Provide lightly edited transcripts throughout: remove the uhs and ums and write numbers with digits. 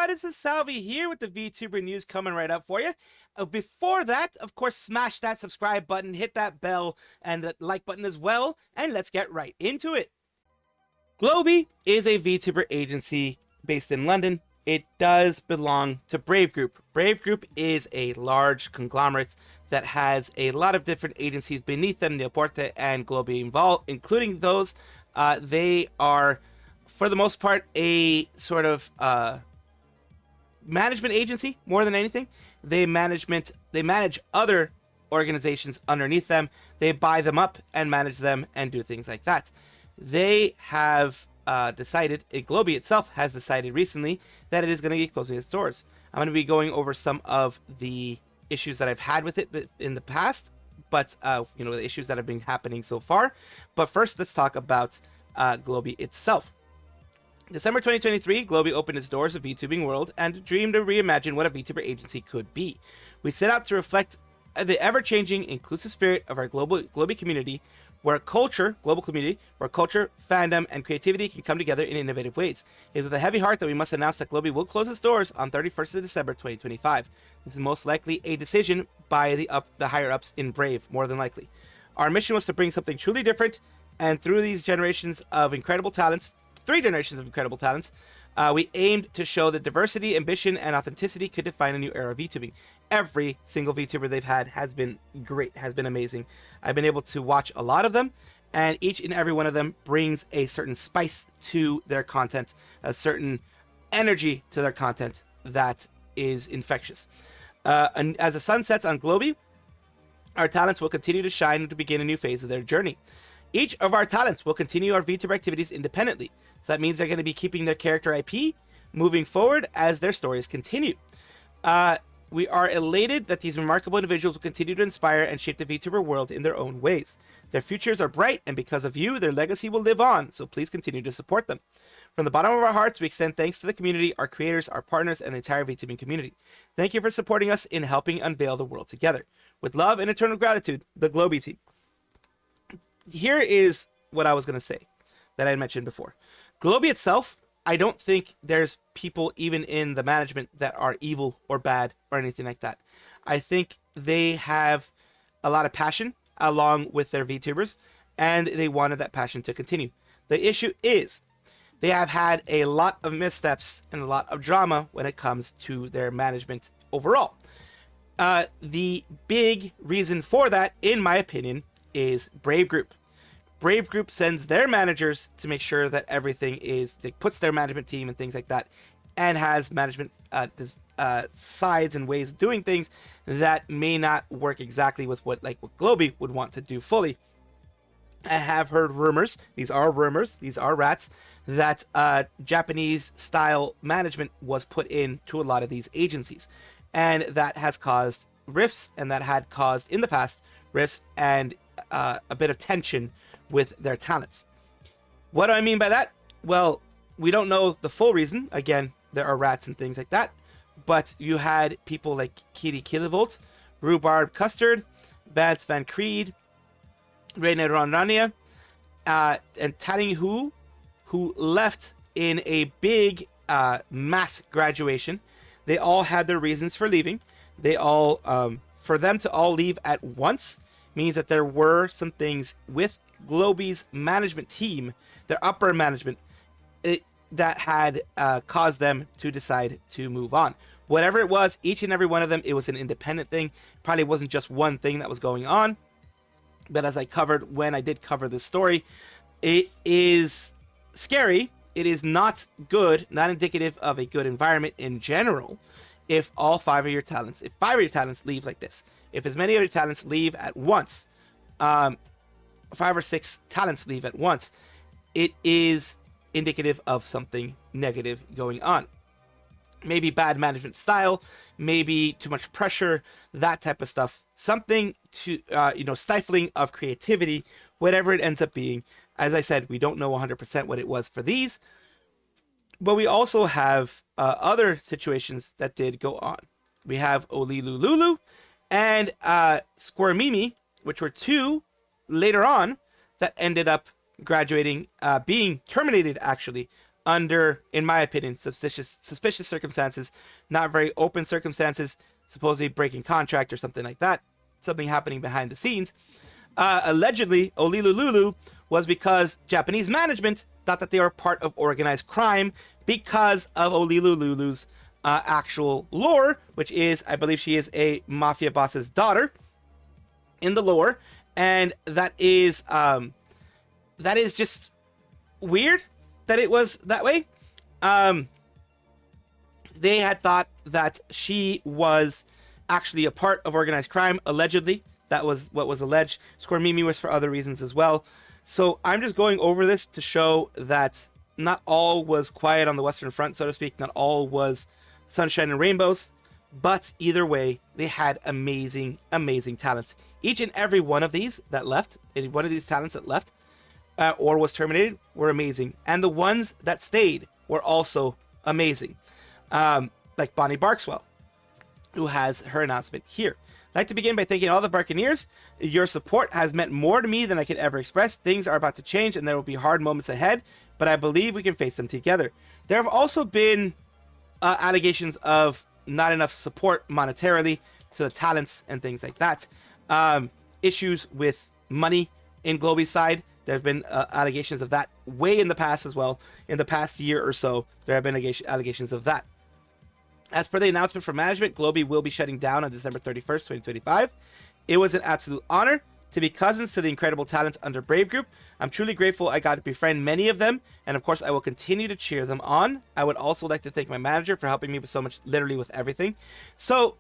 everybody, this is Salvi here with the VTuber news coming right up for you. Before that, of course, smash that subscribe button, hit that bell, and the like button as well, and let's get right into it. Globie is a VTuber agency based in London. It does belong to Brave Group. Brave Group is a large conglomerate that has a lot of different agencies beneath them, Neoporte and Globie involved, including those. They are, for the most part, a sort of management agency more than anything. They manage other organizations underneath them. They buy them up and manage them and do things like that. They have decided, Globie itself has decided recently that it is going to get closing its doors. I'm going to be going over some of the issues that I've had with it in the past, but the issues that have been happening so far. But first, let's talk about Globie itself. December 2023, Globie opened its doors to the VTubing world and dreamed to reimagine what a VTuber agency could be. We set out to reflect the ever-changing, inclusive spirit of our Globie community, global community, where culture, fandom, and creativity can come together in innovative ways. It is with a heavy heart that we must announce that Globie will close its doors on 31st of December 2025. This is most likely a decision by the higher-ups in Brave, more than likely. Our mission was to bring something truly different, and through these generations of incredible talents, 3 generations of incredible talents, we aimed to show that diversity, ambition, and authenticity could define a new era of VTubing. Every single VTuber they've had has been great, has been amazing. I've been able to watch a lot of them, and each and every one of them brings a certain spice to their content, a certain energy to their content that is infectious. And as the sun sets on Globie, our talents will continue to shine and to begin a new phase of their journey. Each of our talents will continue our VTuber activities independently. So that means they're going to be keeping their character IP moving forward as their stories continue. We are elated that these remarkable individuals will continue to inspire and shape the VTuber world in their own ways. Their futures are bright, and because of you, their legacy will live on, so please continue to support them. From the bottom of our hearts, we extend thanks to the community, our creators, our partners, and the entire VTubing community. Thank you for supporting us in helping unveil the world together. With love and eternal gratitude, the Globie team. Here is what I was going to say that I mentioned before. Globie itself, I don't think there's people even in the management that are evil or bad or anything like that. I think they have a lot of passion along with their VTubers, and they wanted that passion to continue. The issue is they have had a lot of missteps and a lot of drama when it comes to their management overall. The big reason for that, in my opinion, is Brave Group. Brave Group sends their managers to make sure that everything puts their management team and things like that, and has management sides and ways of doing things that may not work exactly with what Globie would want to do fully. I have heard rumors, these are rats, that Japanese style management was put into a lot of these agencies, and that has caused rifts, and that had caused in the past rifts and a bit of tension with their talents. What do I mean by that? Well, we don't know the full reason. Again, there are rats and things like that, but you had people like Kitty Kilovolt, Rhubarb Custard, Vance Van Creed, Reina Ronrania, and Taling who left in a big mass graduation. They all had their reasons for leaving. They all, for them to all leave at once means that there were some things with Globie's management team, their upper management, that had caused them to decide to move on. Whatever it was, each and every one of them, it was an independent thing. Probably wasn't just one thing that was going on. But as I covered when I did cover this story, it is scary. It is not good, not indicative of a good environment in general. If all 5 of your talents, if 5 of your talents leave like this, if as many of your talents leave at once, 5 or 6 talents leave at once, it is indicative of something negative going on. Maybe bad management style, maybe too much pressure, that type of stuff. Something to, stifling of creativity, whatever it ends up being. As I said, we don't know 100% what it was for these, but we also have other situations that did go on. We have Olilululu and Squirmimi, which were 2 later on that ended up graduating, being terminated actually under, in my opinion, suspicious circumstances, not very open circumstances, supposedly breaking contract or something like that, something happening behind the scenes. Allegedly, Olilululu was because Japanese management thought that they were part of organized crime because of Olilululu's actual lore, which is, I believe she is a mafia boss's daughter in the lore, and that is just weird that it was that way. They had thought that she was actually a part of organized crime, allegedly. That was what was alleged. Square Mimi was for other reasons as well. So I'm just going over this to show that not all was quiet on the Western Front, so to speak. Not all was sunshine and rainbows. But either way, they had amazing, amazing talents. Each and every one of these that left, one of these talents that left, or was terminated, were amazing. And the ones that stayed were also amazing. Like Bonnie Barkswell, who has her announcement here. I'd like to begin by thanking all the Barkeneers. Your support has meant more to me than I could ever express. Things are about to change and there will be hard moments ahead, but I believe we can face them together. There have also been allegations of not enough support monetarily to the talents and things like that. Issues with money in Globie's side. There have been allegations of that way in the past as well. In the past year or so, there have been allegations of that. As per the announcement from management, Globie will be shutting down on December 31st, 2025. It was an absolute honor to be cousins to the incredible talents under Brave Group. I'm truly grateful I got to befriend many of them, and of course I will continue to cheer them on. I would also like to thank my manager for helping me with so much, literally with everything. So,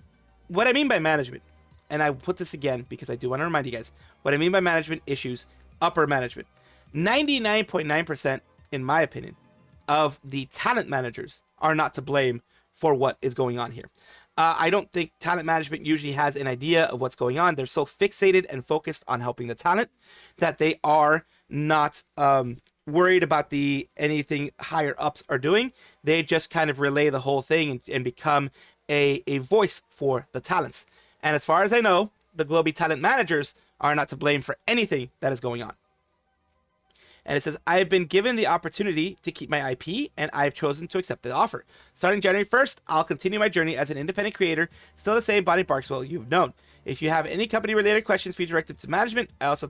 what I mean by management, and I will put this again because I do want to remind you guys, what I mean by management issues, upper management. 99.9%, in my opinion, of the talent managers are not to blame for what is going on here. I don't think talent management usually has an idea of what's going on. They're so fixated and focused on helping the talent that they are not worried about anything higher ups are doing. They just kind of relay the whole thing and become a voice for the talents. And as far as I know, the Globie talent managers are not to blame for anything that is going on. And it says, I have been given the opportunity to keep my IP, and I've chosen to accept the offer. Starting January 1st, I'll continue my journey as an independent creator, still the same Bonnie Barkswell you've known. If you have any company-related questions, be directed to management. I also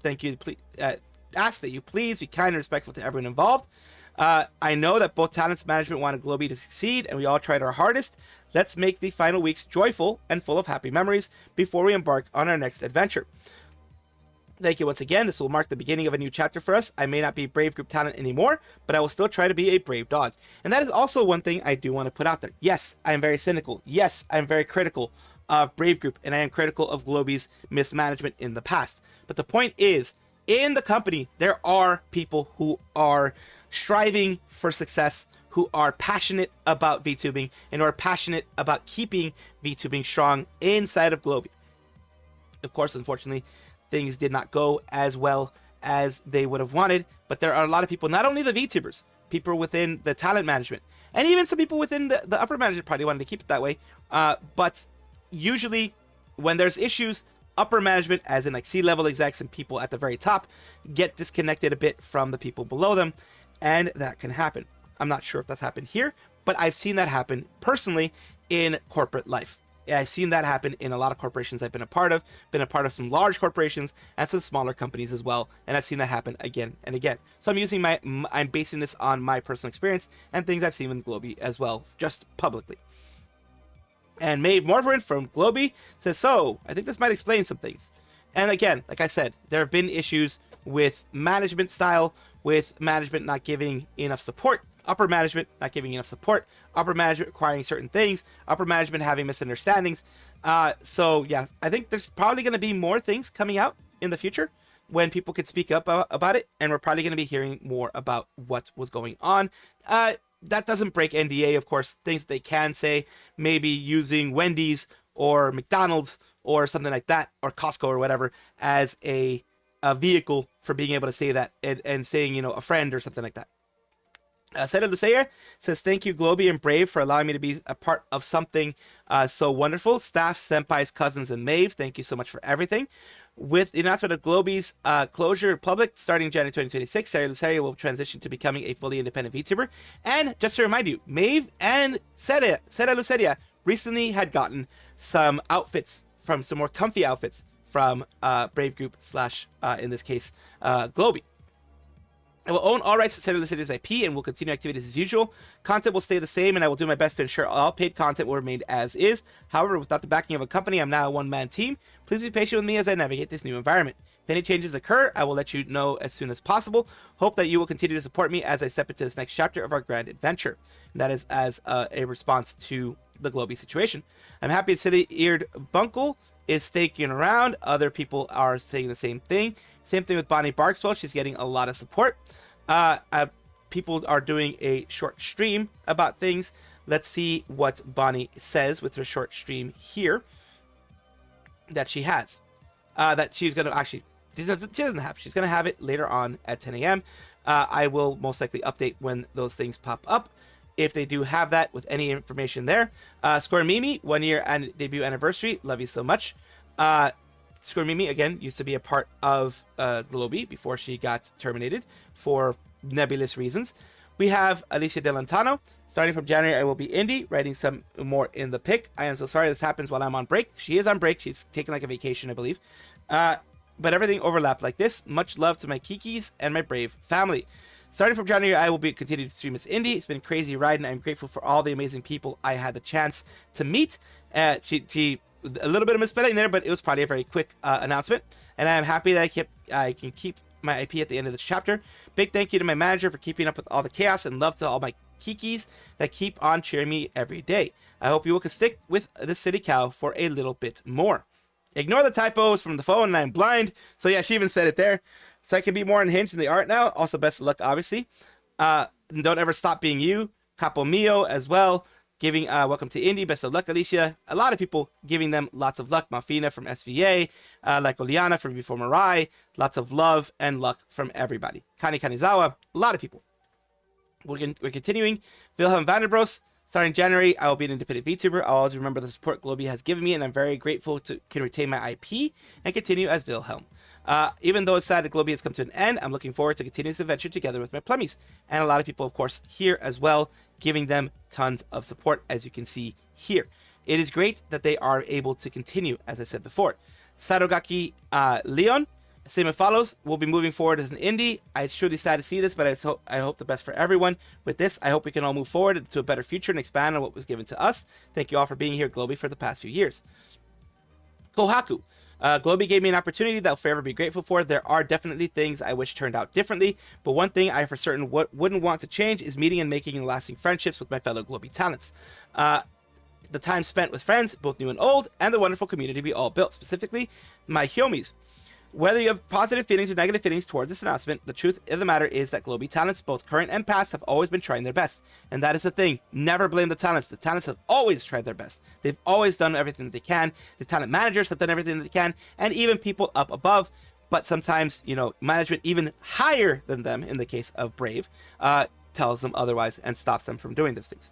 ask that you please be kind and respectful to everyone involved. I know that both talents management wanted Globie to succeed, and we all tried our hardest. Let's make the final weeks joyful and full of happy memories before we embark on our next adventure. Thank you once again. This will mark the beginning of a new chapter for us. I may not be Brave Group talent anymore, but I will still try to be a brave dog. And that is also one thing I do want to put out there. Yes, I am very cynical. Yes, I am very critical of Brave Group, and I am critical of Globie's mismanagement in the past. But the point is, in the company, there are people who are striving for success, who are passionate about VTubing, and who are passionate about keeping VTubing strong inside of Globie. Of course, unfortunately, things did not go as well as they would have wanted, but there are a lot of people, not only the VTubers, people within the talent management, and even some people within the upper management probably wanted to keep it that way, but usually when there's issues, upper management, as in like C-level execs and people at the very top, get disconnected a bit from the people below them, and that can happen. I'm not sure if that's happened here, but I've seen that happen personally in corporate life. Yeah, I've seen that happen in a lot of corporations I've been a part of some large corporations and some smaller companies as well, and I've seen that happen again and again. So I'm basing this on my personal experience and things I've seen with Globie as well, just publicly. And Maeve Morverin from Globie says, so, I think this might explain some things. And again, like I said, there have been issues with management style, with management not giving enough support, upper management not giving enough support, upper management requiring certain things, upper management having misunderstandings. So yeah, I think there's probably going to be more things coming out in the future when people could speak up about it, and we're probably going to be hearing more about what was going on. That doesn't break NDA, of course. Things they can say, maybe using Wendy's or McDonald's or something like that, or Costco or whatever, as a vehicle for being able to say that and saying, a friend or something like that. Seda Lucia says, thank you, Globie and Brave, for allowing me to be a part of something so wonderful. Staff, senpais, cousins, and Maeve, thank you so much for everything. With the announcement of Globie's closure public starting January 2026, Sayu will transition to becoming a fully independent VTuber. And just to remind you, Maeve and Sera Luceria recently had gotten some outfits from some more comfy outfits from Brave Group / in this case, Globie. I will own all rights to Sera Luceria's IP and will continue activities as usual. Content will stay the same, and I will do my best to ensure all paid content will remain as is. However, without the backing of a company, I'm now a one-man team. Please be patient with me as I navigate this new environment. If any changes occur, I will let you know as soon as possible. Hope that you will continue to support me as I step into this next chapter of our grand adventure. And that is as a response to the Globie situation. I'm happy City-Eared Bunkle is staking around. Other people are saying the same thing. Same thing with Bonnie Barkswell. She's getting a lot of support. People are doing a short stream about things. Let's see what Bonnie says with her short stream here that she has. That she's going to actually, she doesn't have. She's going to have it later on at 10 a.m. I will most likely update when those things pop up, if they do have that, with any information there. Square Mimi, 1 year and debut anniversary. Love you so much. Square Mimi, again, used to be a part of Globie before she got terminated for nebulous reasons. We have Alicia de Lontano. Starting from January, I will be indie, writing some more in the pic. I am so sorry this happens while I'm on break. She is on break. She's taking like a vacation, I believe. But everything overlapped like this. Much love to my Kikis and my Brave family. Starting from January, I will be continuing to stream as indie. It's been a crazy ride, and I'm grateful for all the amazing people I had the chance to meet. She a little bit of misspelling there, but it was probably a very quick announcement. And I'm happy that I can keep my IP at the end of this chapter. Big thank you to my manager for keeping up with all the chaos, and love to all my Kikis that keep on cheering me every day. I hope you will stick with the City Cow for a little bit more. Ignore the typos from the phone, and I'm blind. So yeah, she even said it there. So I can be more unhinged in the art now. Also, best of luck, obviously. Don't ever stop being you. Capo Mio as well. Giving welcome to Indy, best of luck, Alicia. A lot of people giving them lots of luck. Mafina from SVA, like Oliana from Before Mirai. Lots of love and luck from everybody. Kani Kanizawa, a lot of people. We're continuing. Wilhelm Vanderbros, starting January, I will be an independent VTuber. I'll always remember the support Globie has given me, and I'm very grateful to can retain my IP and continue as Wilhelm. Even though it's sad that Globie has come to an end, I'm looking forward to continuing this adventure together with my plummies. And a lot of people, of course, here as well, giving them tons of support, as you can see here. It is great that they are able to continue, as I said before. Sarogaki Leon, same as follows. We'll be moving forward as an indie. I'm truly sad to see this, but I hope the best for everyone. With this, I hope we can all move forward to a better future and expand on what was given to us. Thank you all for being here, Globie, for the past few years. Kohaku. Globie gave me an opportunity that I'll forever be grateful for. There are definitely things I wish turned out differently, but one thing I for certain wouldn't want to change is meeting and making lasting friendships with my fellow Globie talents. The time spent with friends, both new and old, and the wonderful community we all built, specifically my Hyomis. Whether you have positive feelings or negative feelings towards this announcement, the truth of the matter is that Globie talents, both current and past, have always been trying their best. And that is the thing. Never blame the talents. The talents have always tried their best. They've always done everything that they can. The talent managers have done everything that they can. And even people up above. But sometimes, management even higher than them, in the case of Brave, tells them otherwise and stops them from doing those things.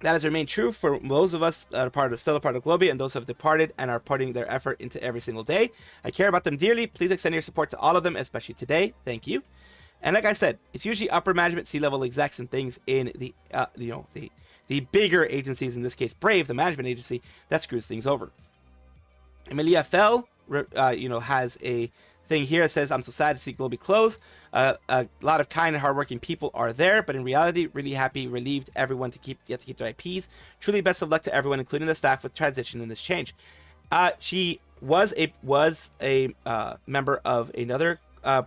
That has remained true for those of us that are still a part of Globie, and those who have departed and are putting their effort into every single day. I care about them dearly. Please extend your support to all of them, especially today. Thank you. And like I said, it's usually upper management, C-level execs, and things in the bigger agencies. In this case, Brave, the management agency, that screws things over. Emilia Fell, has a thing here that says, I'm so sad to see Globie close. A lot of kind and hardworking people are there, but in reality, really happy, relieved everyone to keep their IPs. Truly best of luck to everyone, including the staff, with transition in this change. She was a member of another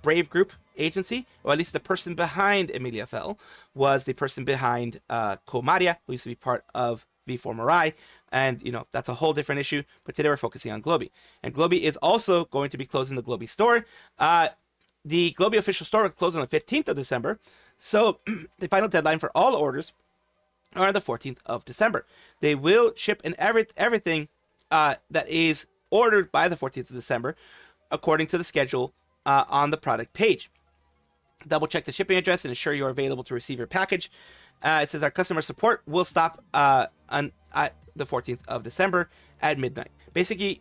Brave Group agency, or at least the person behind Emilia Fell was the person behind Komaria, who used to be part of V4 Mirai, and that's a whole different issue, but today we're focusing on Globie. And Globie is also going to be closing the Globie store. The Globie official store will close on the 15th of December, so the final deadline for all orders are on the 14th of December. They will ship in everything that is ordered by the 14th of December, according to the schedule on the product page. Double check the shipping address and ensure you are available to receive your package. It says our customer support will stop at the 14th of December at midnight. Basically,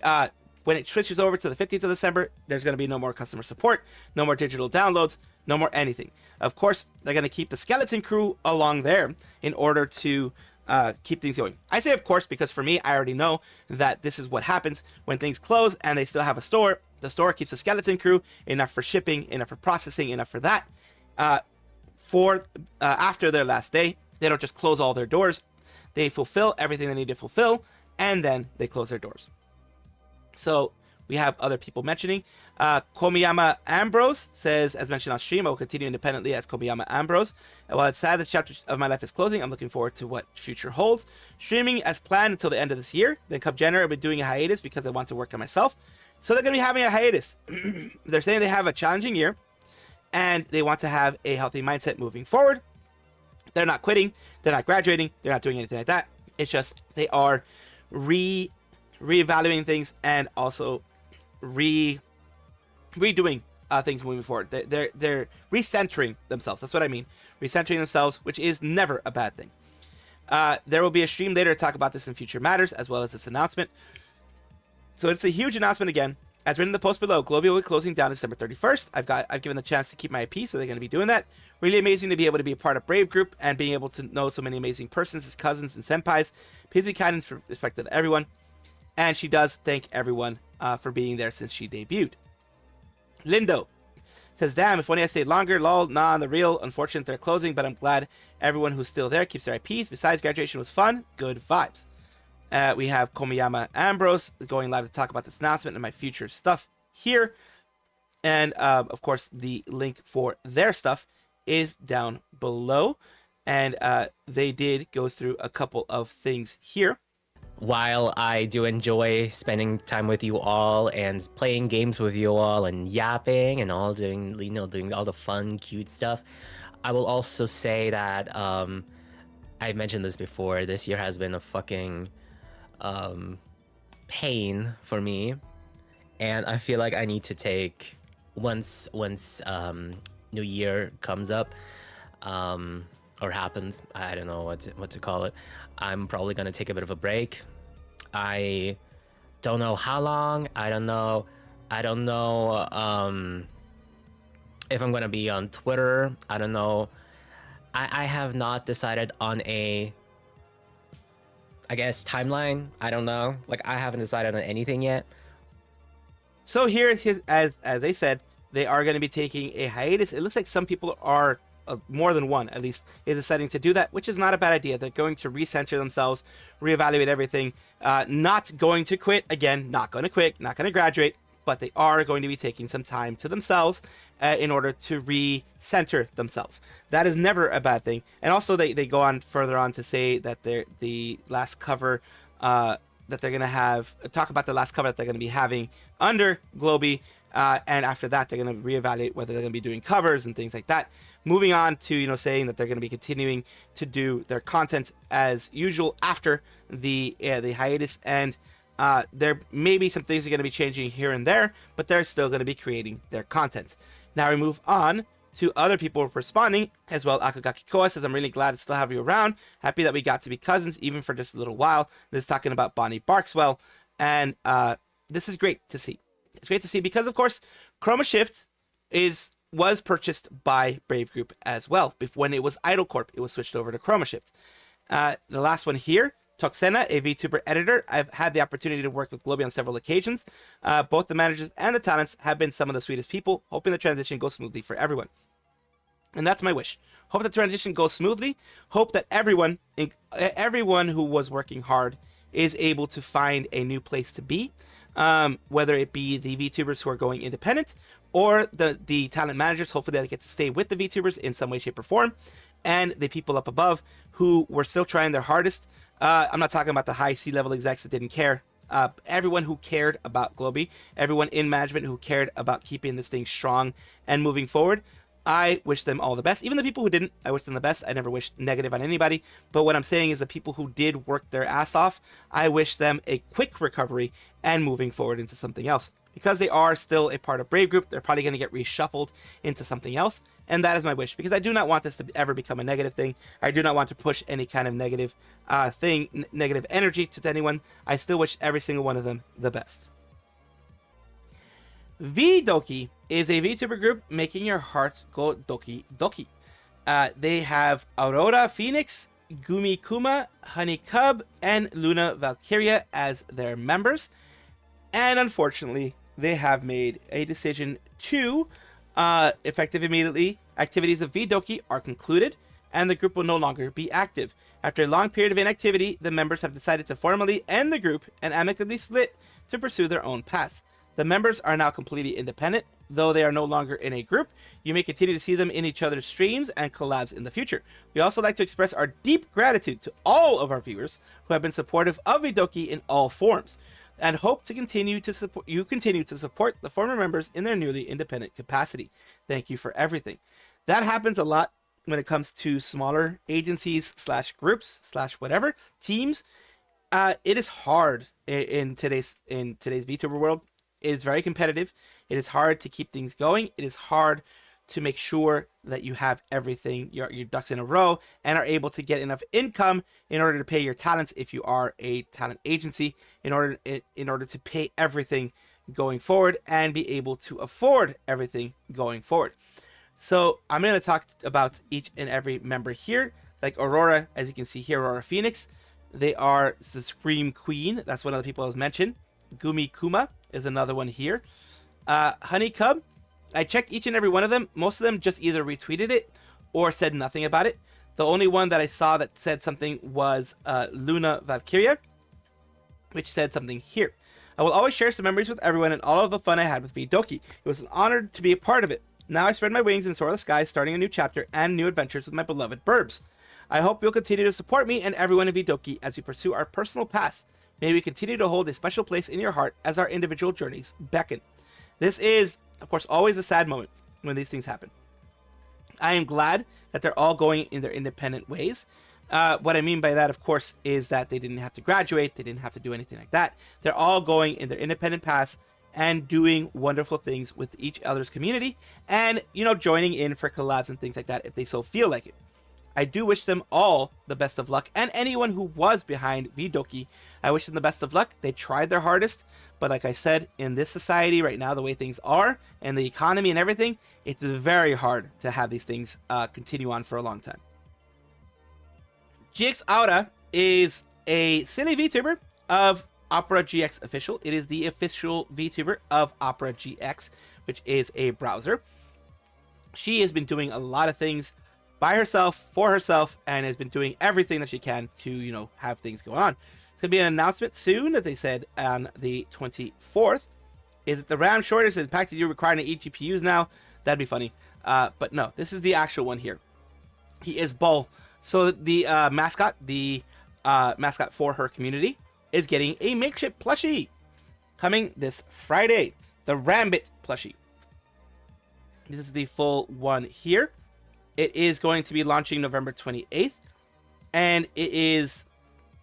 when it switches over to the 15th of December, there's going to be no more customer support, no more digital downloads, no more anything. Of course, they're going to keep the skeleton crew along there in order to keep things going. I say of course because for me, I already know that this is what happens when things close and they still have a store. The store keeps the skeleton crew, enough for shipping, enough for processing, enough for that. After their last day, they don't just close all their doors. They fulfill everything they need to fulfill, and then they close their doors. So we have other people mentioning. Komiyama Ambrose says, as mentioned on stream, I will continue independently as Komiyama Ambrose. And while it's sad the chapter of my life is closing, I'm looking forward to what future holds. Streaming as planned until the end of this year. Then come January, I'll be doing a hiatus because I want to work on myself. So they're going to be having a hiatus. They're saying they have a challenging year, and they want to have a healthy mindset moving forward. They're not quitting. They're not graduating. They're not doing anything like that. It's just they are reevaluating things and also redoing things moving forward. They're recentering themselves. That's what I mean. Recentering themselves, which is never a bad thing. There will be a stream later to talk about this in future matters, as well as this announcement. So it's a huge announcement again. As written in the post below, Globie will be closing down December 31st. I've given the chance to keep my IP, so they're going to be doing that. Really amazing to be able to be a part of Brave Group and being able to know so many amazing persons as cousins and senpais. Please be kind and respectful to everyone. And she does thank everyone for being there since she debuted. Lindo says, damn, if only I stayed longer, lol, nah, on the real, unfortunate they're closing, but I'm glad everyone who's still there keeps their IPs. Besides, graduation was fun, good vibes. We have Komiyama Ambrose going live to talk about this announcement and my future stuff here. And, of course, the link for their stuff is down below. And they did go through a couple of things here. While I do enjoy spending time with you all and playing games with you all and yapping and all doing all the fun, cute stuff, I will also say that I've mentioned this before. This year has been a fucking pain for me, and I feel like I need to take once New Year comes up or happens. I don't know what to call it. I'm probably gonna take a bit of a break. I don't know how long. I don't know if I'm gonna be on Twitter. I don't know. I have not decided on a, I guess, timeline. I don't know. Like, I haven't decided on anything yet. So here it is, as they said, they are going to be taking a hiatus. It looks like some people are, more than one at least, is deciding to do that, which is not a bad idea. They're going to recenter themselves, reevaluate everything, not going to quit. Again, not going to quit, not going to graduate, but they are going to be taking some time to themselves in order to recenter themselves. That is never a bad thing. And also they go on further on to say that the last cover that they're going to have, talk about the last cover that they're going to be having under Globie. And after that, they're going to reevaluate whether they're going to be doing covers and things like that. Moving on to, saying that they're going to be continuing to do their content as usual after the hiatus. And there may be some things are going to be changing here and there, but they're still going to be creating their content. Now we move on to other people responding as well. Akagaki Koa says, I'm really glad to still have you around. Happy that we got to be cousins, even for just a little while. This is talking about Bonnie Barkswell. And this is great to see. It's great to see because, of course, Chroma Shift was purchased by Brave Group as well. When it was Idol Corp, it was switched over to Chroma Shift. The last one here, Toxena, a VTuber editor. I've had the opportunity to work with Globie on several occasions. Both the managers and the talents have been some of the sweetest people, hoping the transition goes smoothly for everyone. And that's my wish. Hope that the transition goes smoothly. Hope that everyone who was working hard is able to find a new place to be. Whether it be the VTubers who are going independent or the talent managers. Hopefully they get to stay with the VTubers in some way, shape, or form. And the people up above who were still trying their hardest. I'm not talking about the high C-level execs that didn't care. Everyone who cared about Globie, everyone in management who cared about keeping this thing strong and moving forward, I wish them all the best. Even the people who didn't, I wish them the best. I never wished negative on anybody. But what I'm saying is the people who did work their ass off, I wish them a quick recovery and moving forward into something else. Because they are still a part of Brave Group, they're probably going to get reshuffled into something else. And that is my wish. Because I do not want this to ever become a negative thing. I do not want to push any kind of negative negative energy to anyone. I still wish every single one of them the best. VDoki is a VTuber group making your heart go doki doki. They have Aurora Phoenix, Gumi Kuma, Honey Cub, and Luna Valkyria as their members. And unfortunately, they have made a decision to, effective immediately, activities of VDoki are concluded, and the group will no longer be active. After a long period of inactivity, the members have decided to formally end the group and amicably split to pursue their own paths. The members are now completely independent. Though they are no longer in a group, you may continue to see them in each other's streams and collabs in the future. We also like to express our deep gratitude to all of our viewers who have been supportive of VDoki in all forms, and hope to continue to support the former members in their newly independent capacity. Thank you for everything. That happens a lot when it comes to smaller agencies / groups / whatever teams. It is hard in today's VTuber world. It is very competitive. It is hard to keep things going. It is hard to make sure that you have everything, your ducks in a row, and are able to get enough income in order to pay your talents if you are a talent agency, in order to pay everything going forward and be able to afford everything going forward. So I'm going to talk about each and every member here. Like Aurora, as you can see here, Aurora Phoenix. They are the Scream Queen. That's one of the people I was mentioned. Gumi Kuma is another one here. Honey Cub, I checked each and every one of them. Most of them just either retweeted it or said nothing about it. The only one that I saw that said something was Luna Valkyria, which said something here. I will always share some memories with everyone and all of the fun I had with VDoki. It was an honor to be a part of it. Now I spread my wings and soar the sky, starting a new chapter and new adventures with my beloved burbs. I hope you'll continue to support me and everyone in VDoki as we pursue our personal paths. May we continue to hold a special place in your heart as our individual journeys beckon. This is, of course, always a sad moment when these things happen. I am glad that they're all going in their independent ways. What I mean by that, of course, is that they didn't have to graduate. They didn't have to do anything like that. They're all going in their independent paths and doing wonderful things with each other's community and, joining in for collabs and things like that if they so feel like it. I do wish them all the best of luck, and anyone who was behind VDoki, I wish them the best of luck. They tried their hardest, but like I said, in this society right now, the way things are, and the economy and everything, it's very hard to have these things continue on for a long time. GXAura is a silly VTuber of Opera GX Official. It is the official VTuber of Opera GX, which is a browser. She has been doing a lot of things by herself, for herself, and has been doing everything that she can to, have things going on. It's going to be an announcement soon, that they said on the 24th. Is it the RAM shortage that impacted you requiring an eGPUs now? That'd be funny. But no, this is the actual one here. He is Bull. So the mascot for her community, is getting a makeshift plushie coming this Friday. The Rambit plushie. This is the full one here. It is going to be launching November 28th, and it is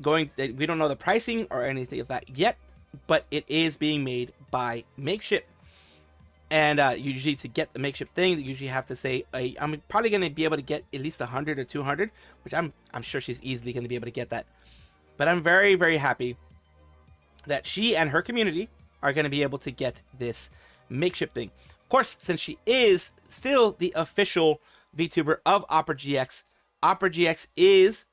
going, we don't know the pricing or anything of that yet, but it is being made by Makeshift. And usually to get the Makeshift thing, you usually have to say, I'm probably going to be able to get at least 100 or 200, which I'm sure she's easily going to be able to get that. But I'm very, very happy that she and her community are going to be able to get this Makeshift thing. Of course, since she is still the official VTuber of Opera GX, Opera GX is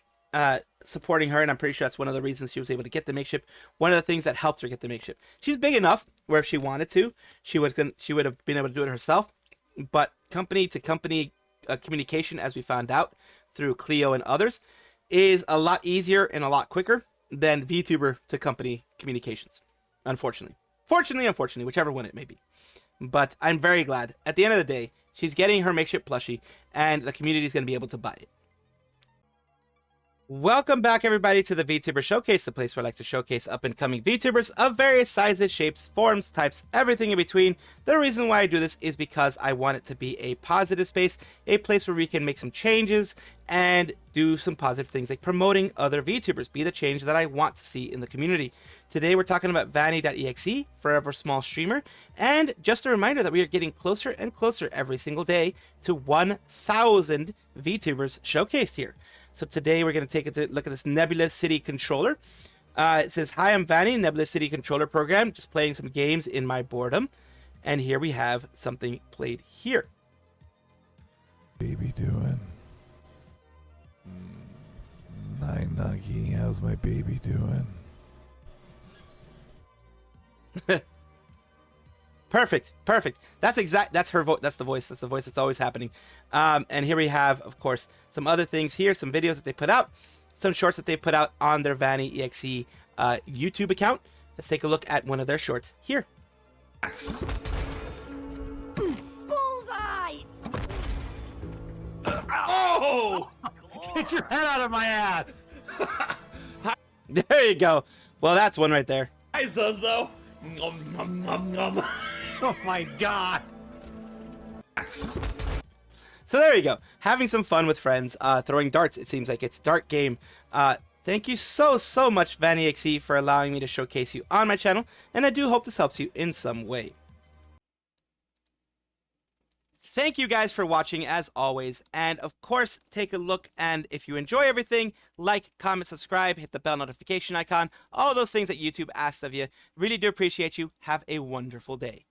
supporting her, and I'm pretty sure that's one of the reasons she was able to get the Makeshift. One of the things that helped her get the Makeshift. She's big enough where if she wanted to, she would have been able to do it herself. But company to company communication, as we found out through Khyo and others, is a lot easier and a lot quicker than VTuber to company communications. Unfortunately, unfortunately, whichever one it may be. But I'm very glad. At the end of the day, she's getting her Makeshift plushie, and the community is going to be able to buy it. Welcome back, everybody, to the VTuber Showcase, the place where I like to showcase up-and-coming VTubers of various sizes, shapes, forms, types, everything in between. The reason why I do this is because I want it to be a positive space, a place where we can make some changes and do some positive things like promoting other VTubers, be the change that I want to see in the community. Today we're talking about Vanni.exe, Forever Small Streamer, and just a reminder that we are getting closer and closer every single day to 1,000 VTubers showcased here. So today we're going to take a look at this Nebula City controller. It says, "Hi, I'm Vanni, Nebula City controller program, just playing some games in my boredom." And here we have something played here. Baby doing? Nine Nagi, how's my baby doing? Perfect. That's her voice. That's the voice that's always happening. And here we have, of course, some other things here, some videos that they put out, some shorts that they put out on their Vanni.exe YouTube account. Let's take a look at one of their shorts here. Bullseye! Oh! Get your head out of my ass! There you go. Well, that's one right there. Hi, Zozo. Nom, nom, nom, nom. Oh my god. So there you go. Having some fun with friends, throwing darts. It seems like it's dart game. Thank you so much, Vanni.exe, for allowing me to showcase you on my channel, and I do hope this helps you in some way. Thank you guys for watching as always, and of course take a look, and if you enjoy everything, like, comment, subscribe, hit the bell notification icon, all those things that YouTube asks of you. Really do appreciate you. Have a wonderful day.